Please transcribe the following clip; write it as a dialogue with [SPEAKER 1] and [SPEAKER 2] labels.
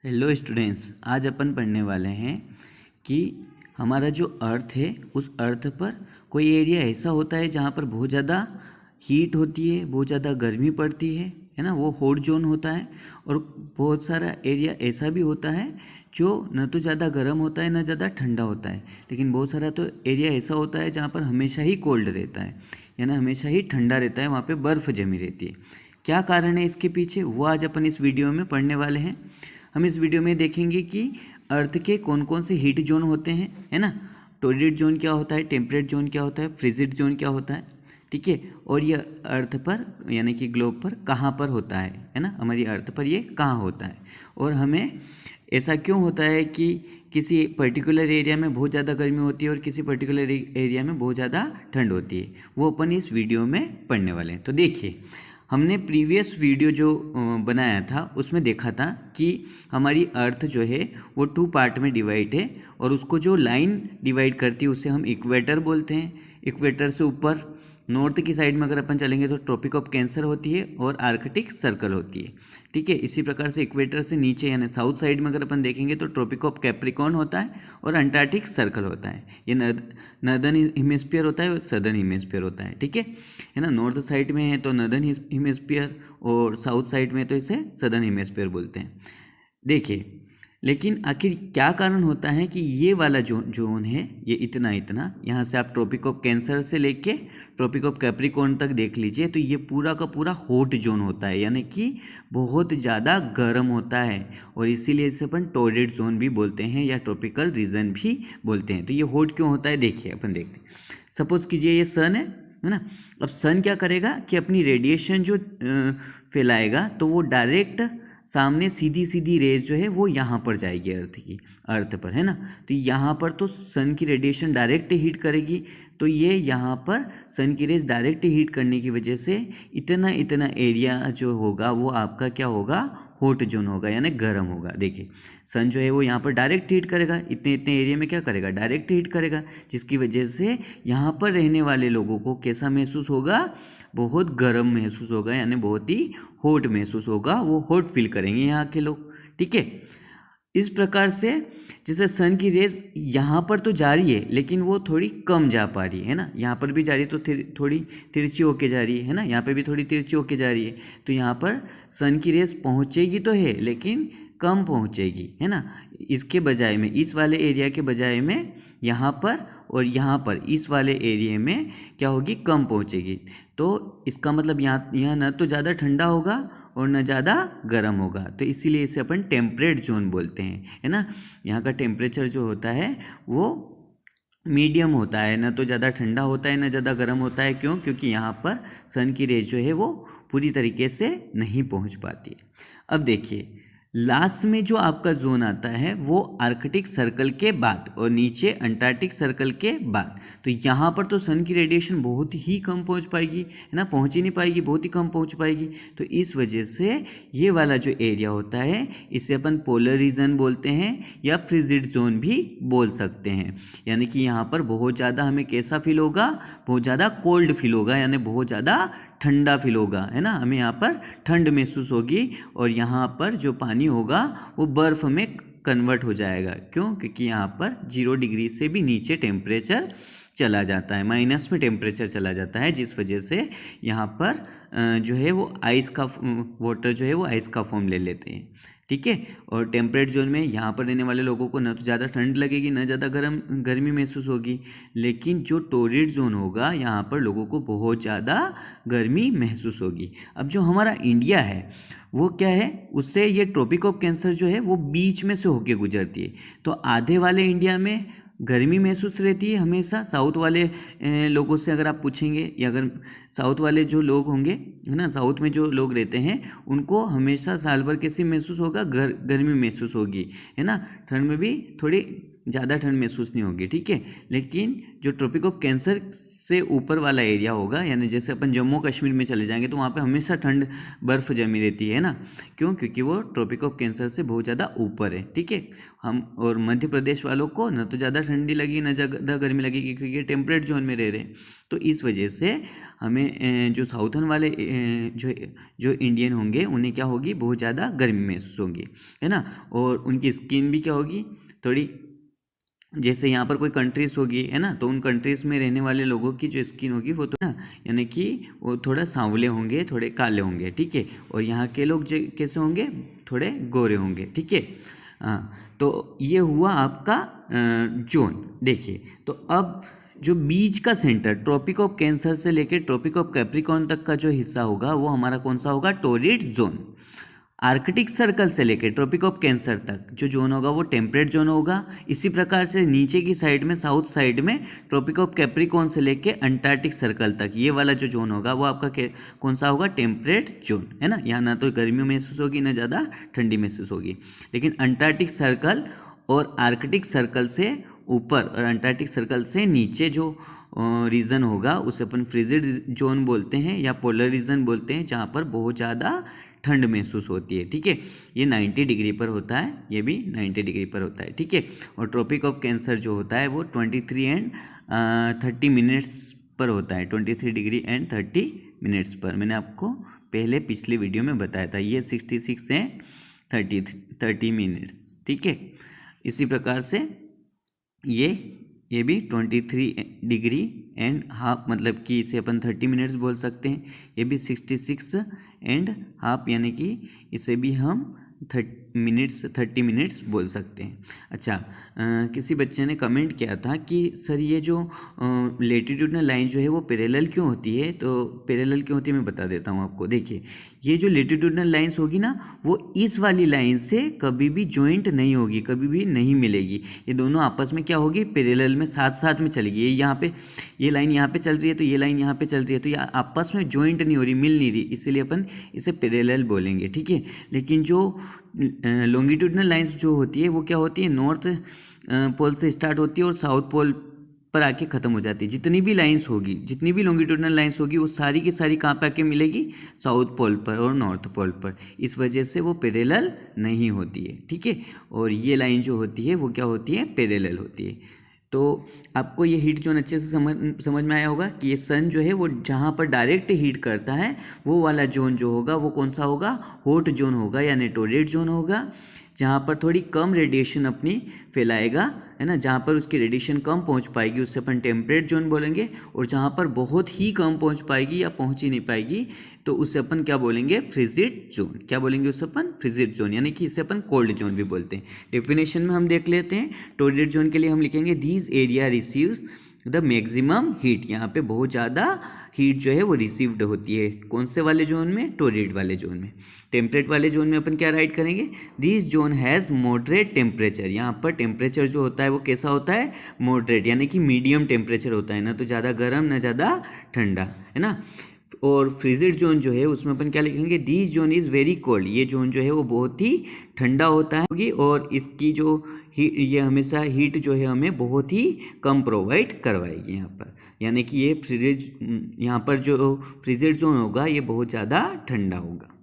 [SPEAKER 1] Hello students, आज अपन पढ़ने वाले हैं कि हमारा जो अर्थ है उस अर्थ पर कोई एरिया ऐसा होता है जहाँ पर बहुत ज़्यादा हीट होती है, बहुत ज़्यादा गर्मी पड़ती है ना। वो हॉट जोन होता है। और बहुत सारा एरिया ऐसा भी होता है जो न तो ज़्यादा गर्म होता है न ज़्यादा ठंडा होता है। लेकिन बहुत सारा तो एरिया ऐसा होता है जहाँ पर हमेशा ही कोल्ड रहता है, यानी हमेशा ही ठंडा रहता है, वहाँ पे बर्फ़ जमी रहती है। क्या कारण है इसके पीछे, वो आज अपन इस वीडियो में पढ़ने वाले हैं। हम इस वीडियो में देखेंगे कि अर्थ के कौन कौन से हीट जोन होते हैं, है ना। टॉर्रिड जोन क्या होता है, टेम्परेट जोन क्या होता है, फ्रिजिड जोन क्या होता है, ठीक है। और ये अर्थ पर यानी कि ग्लोब पर कहाँ पर होता है ना, हमारी अर्थ पर ये कहाँ होता है। और हमें ऐसा क्यों होता है कि किसी पर्टिकुलर एरिया में बहुत ज़्यादा गर्मी होती है और किसी पर्टिकुलर एरिया में बहुत ज़्यादा ठंड होती है, वो अपन इस वीडियो में पढ़ने वाले हैं। तो देखिए, हमने प्रीवियस वीडियो जो बनाया था उसमें देखा था कि हमारी अर्थ जो है वो 2 पार्ट में डिवाइड है, और उसको जो लाइन डिवाइड करती है उसे हम इक्वेटर बोलते हैं। इक्वेटर से ऊपर नॉर्थ की साइड में अगर अपन चलेंगे तो ट्रॉपिक ऑफ कैंसर होती है और आर्कटिक सर्कल होती है, ठीक है। इसी प्रकार से इक्वेटर से नीचे यानी साउथ साइड में अगर अपन देखेंगे तो ट्रॉपिक ऑफ कैप्रिकॉर्न होता है और अंटार्कटिक सर्कल होता है। ये नर्दर्न हेमिस्फीयर होता है और सदर्न हेमिस्फीयर होता है, ठीक है ना। नॉर्थ साइड में है तो नर्दर्न हेमिस्फीयर और साउथ साइड में तो इसे सदर्न हेमिस्फीयर बोलते हैं। देखिए, लेकिन आखिर क्या कारण होता है कि ये वाला जोन है ये इतना यहाँ से आप ट्रॉपिक ऑफ कैंसर से लेके ट्रॉपिक ऑफ कैप्रिकॉर्न तक देख लीजिए तो ये पूरा का पूरा हॉट जोन होता है, यानी कि बहुत ज़्यादा गर्म होता है। और इसीलिए इसे अपन टॉर्रिड जोन भी बोलते हैं या ट्रॉपिकल रीजन भी बोलते हैं। तो ये हॉट क्यों होता है, देखिए अपन देखते हैं। सपोज कीजिए ये सन है ना। अब सन क्या करेगा कि अपनी रेडिएशन जो फैलाएगा तो वो डायरेक्ट सामने सीधी सीधी रेज जो है वो यहाँ पर जाएगी अर्थ पर, है ना। तो यहाँ पर तो सन की रेडिएशन डायरेक्ट हीट करेगी, तो ये यहाँ पर सन की रेज डायरेक्ट हीट करने की वजह से इतना एरिया जो होगा वो आपका क्या होगा, हॉट जोन होगा, यानी गर्म होगा। देखिए, सन जो है वो यहाँ पर डायरेक्ट हीट करेगा, इतने एरिया में क्या करेगा, डायरेक्ट हीट करेगा, जिसकी वजह से यहाँ पर रहने वाले लोगों को कैसा महसूस होगा, बहुत गर्म महसूस होगा, यानी बहुत ही हॉट महसूस होगा, वो हॉट फील करेंगे यहाँ के लोग, ठीक है। इस प्रकार से जैसे सन की रेज यहाँ पर तो जा रही है लेकिन वो थोड़ी कम जा पा रही है ना। यहाँ पर भी जा रही है तो थोड़ी तिरछी होके जा रही है ना, यहाँ पे भी थोड़ी तिरछी होके जा रही है। तो यहाँ पर सन की रेज पहुँचेगी तो है लेकिन कम पहुँचेगी, है ना। इसके बजाय में, इस वाले एरिया के बजाय में यहाँ पर और यहाँ पर इस वाले एरिया में क्या होगी, कम पहुँचेगी। तो इसका मतलब यहाँ न तो ज़्यादा ठंडा होगा और न ज़्यादा गर्म होगा, तो इसीलिए इसे अपन टेम्परेट जोन बोलते हैं, है ना। यहाँ का टेम्परेचर जो होता है वो मीडियम होता है, न तो ज़्यादा ठंडा होता है न ज़्यादा गर्म होता है। क्यों? क्योंकि यहाँ पर सन की रेज जो है वो पूरी तरीके से नहीं पहुँच पाती। अब देखिए, लास्ट में जो आपका जोन आता है वो आर्कटिक सर्कल के बाद और नीचे अंटार्कटिक सर्कल के बाद। तो यहाँ पर तो सन की रेडिएशन बहुत ही कम पहुँच पाएगी, है ना, पहुँच ही नहीं पाएगी, बहुत ही कम पहुँच पाएगी। तो इस वजह से ये वाला जो एरिया होता है इसे अपन पोलर रीजन बोलते हैं या फ्रिजिड जोन भी बोल सकते हैं। यानी कि यहाँ पर बहुत ज़्यादा हमें कैसा फील होगा, बहुत ज़्यादा कोल्ड फील होगा, यानी बहुत ज़्यादा ठंडा फील होगा, है ना। हमें यहाँ पर ठंड महसूस होगी और यहाँ पर जो पानी होगा वो बर्फ़ में कन्वर्ट हो जाएगा। क्यों? क्योंकि यहाँ पर 0 डिग्री से भी नीचे टेम्परेचर चला जाता है, माइनस में टेम्परेचर चला जाता है, जिस वजह से यहाँ पर जो है वो आइस का वाटर जो है वो आइस का फॉर्म ले लेते हैं, ठीक है। और टेम्परेट जोन में यहाँ पर रहने वाले लोगों को न तो ज़्यादा ठंड लगेगी न ज़्यादा गर्मी महसूस होगी। लेकिन जो टॉर्रिड जोन होगा यहाँ पर लोगों को बहुत ज़्यादा गर्मी महसूस होगी। अब जो हमारा इंडिया है वो क्या है, उससे ये ट्रॉपिक ऑफ कैंसर जो है वो बीच में से होके गुजरती है। तो आधे वाले इंडिया में गर्मी महसूस रहती है हमेशा। साउथ वाले लोगों से अगर आप पूछेंगे, या अगर साउथ वाले जो लोग होंगे, है ना, साउथ में जो लोग रहते हैं उनको हमेशा साल भर कैसे महसूस होगा, गर्मी महसूस होगी, है ना। ठंड में भी थोड़ी ज़्यादा ठंड महसूस नहीं होगी, ठीक है। लेकिन जो ट्रॉपिक ऑफ कैंसर से ऊपर वाला एरिया होगा, यानी जैसे अपन जम्मू कश्मीर में चले जाएंगे तो वहाँ पे हमेशा ठंड बर्फ़ जमी रहती है ना, क्यों? क्योंकि वो ट्रॉपिक ऑफ कैंसर से बहुत ज़्यादा ऊपर है, ठीक है। हम और मध्य प्रदेश वालों को न तो ज़्यादा ठंडी लगी न ज़्यादा गर्मी लगेगी, क्योंकि टेम्परेट जोन में रह रहे हैं। तो इस वजह से हमें जो साउथर्न वाले जो इंडियन होंगे उन्हें क्या होगी, बहुत ज़्यादा गर्मी महसूस होगी, है ना। और उनकी स्किन भी क्या होगी, थोड़ी, जैसे यहाँ पर कोई कंट्रीज होगी, है ना, तो उन कंट्रीज में रहने वाले लोगों की जो स्किन होगी वो तो ना, यानी कि वो थोड़ा सांवले होंगे, थोड़े काले होंगे, ठीक है। और यहाँ के लोग जो कैसे होंगे, थोड़े गोरे होंगे, ठीक है। हाँ, तो ये हुआ आपका जोन। देखिए, तो अब जो बीच का सेंटर ट्रॉपिक ऑफ कैंसर से लेकर ट्रॉपिक ऑफ कैप्रिकॉर्न तक का जो हिस्सा होगा वो हमारा कौन सा होगा, टोरिड जोन। आर्कटिक सर्कल से लेकर ट्रॉपिक ऑफ कैंसर तक जो जोन होगा वो टेम्परेट जोन होगा। इसी प्रकार से नीचे की साइड में, साउथ साइड में, ट्रॉपिक ऑफ कैप्रिकॉर्न से लेकर अंटार्कटिक सर्कल तक ये वाला जो जोन होगा वो आपका कौन सा होगा, टेम्परेट जोन, है ना। यहाँ ना तो गर्मी महसूस होगी ना ज़्यादा ठंडी महसूस होगी। लेकिन अंटार्कटिक सर्कल और आर्कटिक सर्कल से ऊपर और अंटार्कटिक सर्कल से नीचे जो रीजन होगा उसे अपन फ्रिजिड जोन बोलते हैं या पोलर रीजन बोलते हैं, जहाँ पर बहुत ज़्यादा ठंड महसूस होती है, ठीक है। ये 90 डिग्री पर होता है, ये भी 90 डिग्री पर होता है, ठीक है। और ट्रॉपिक ऑफ कैंसर जो होता है वो 23 एंड 30 मिनट्स पर होता है, 23 डिग्री एंड 30 मिनट्स पर। मैंने आपको पहले पिछले वीडियो में बताया था। ये 66 एंड 30 मिनट्स, ठीक है। इसी प्रकार से ये भी 23 डिग्री एंड हाफ, मतलब कि इसे अपन 30 मिनट्स बोल सकते हैं। ये भी 66 एंड हाफ, यानी कि इसे भी हम 30 मिनट्स बोल सकते हैं। अच्छा, किसी बच्चे ने कमेंट किया था कि सर ये जो लेटीट्यूडनल लाइन जो है वो पैरेलल क्यों होती है, तो पैरेलल क्यों होती है मैं बता देता हूँ आपको। देखिए, ये जो लेटीट्यूडनल लाइंस होगी ना, वो इस वाली लाइन से कभी भी ज्वाइंट नहीं होगी, कभी भी नहीं मिलेगी। ये दोनों आपस में क्या होगी, पैरेलल में साथ साथ में चलेगी। ये यहाँ पे, ये लाइन यहाँ पे चल रही है तो ये लाइन यहाँ पे चल रही है, तो ये आपस में ज्वाइंट नहीं हो रही, मिल नहीं रही, इसीलिए अपन इसे पैरेलल बोलेंगे, ठीक है। लेकिन जो लॉन्गिट्यूडनल लाइंस जो होती है वो क्या होती है, नॉर्थ पोल से स्टार्ट होती है और साउथ पोल पर आके ख़त्म हो जाती है। जितनी भी लाइंस होगी, जितनी भी लॉन्गिट्यूडनल लाइंस होगी, वो सारी की सारी कहाँ पे आके मिलेगी, साउथ पोल पर और नॉर्थ पोल पर। इस वजह से वो पैरेलल नहीं होती है, ठीक है। और ये लाइन जो होती है वो क्या होती है, पैरेलल होती है। तो आपको ये हीट जोन अच्छे से समझ में आया होगा कि ये सन जो है वो जहाँ पर डायरेक्ट हीट करता है वो वाला जोन जो होगा वो कौन सा होगा, हॉट जोन होगा, यानी टॉर्रिड जोन होगा। जहाँ पर थोड़ी कम रेडिएशन अपनी फैलाएगा, है ना, जहाँ पर उसकी रेडिएशन कम पहुँच पाएगी उससे अपन टेम्परेट जोन बोलेंगे। और जहाँ पर बहुत ही कम पहुँच पाएगी या पहुँच ही नहीं पाएगी तो उसे अपन क्या बोलेंगे, फ्रिजिड जोन। क्या बोलेंगे उसे अपन, फ्रिजिड जोन, यानी कि इसे अपन कोल्ड जोन भी बोलते हैं। डेफिनेशन में हम देख लेते हैं। टॉर्रिड जोन के लिए हम लिखेंगे these area receives the maximum heat. यहाँ पे बहुत ज़्यादा हीट जो है वो रिसीव्ड होती है, कौन से वाले जोन में, टॉर्रिड वाले जोन में। टेम्परेट वाले जोन में अपन क्या राइट करेंगे, this zone has moderate temperature. यहाँ पर टेम्परेचर जो होता है वो कैसा होता है, मॉडरेट, यानी कि मीडियम टेम्परेचर होता है, ना तो ज़्यादा गर्म ना ज़्यादा ठंडा, है ना। और फ्रिजिड जोन जो है उसमें अपन क्या लिखेंगे, this zone is very cold. ये जोन जो है वो बहुत ही ठंडा होता है और इसकी जो ये हमेशा हीट जो है हमें बहुत ही कम प्रोवाइड करवाएगी यहाँ पर। यानी कि ये यहाँ पर जो फ्रिजिड जोन होगा ये बहुत ज़्यादा ठंडा होगा।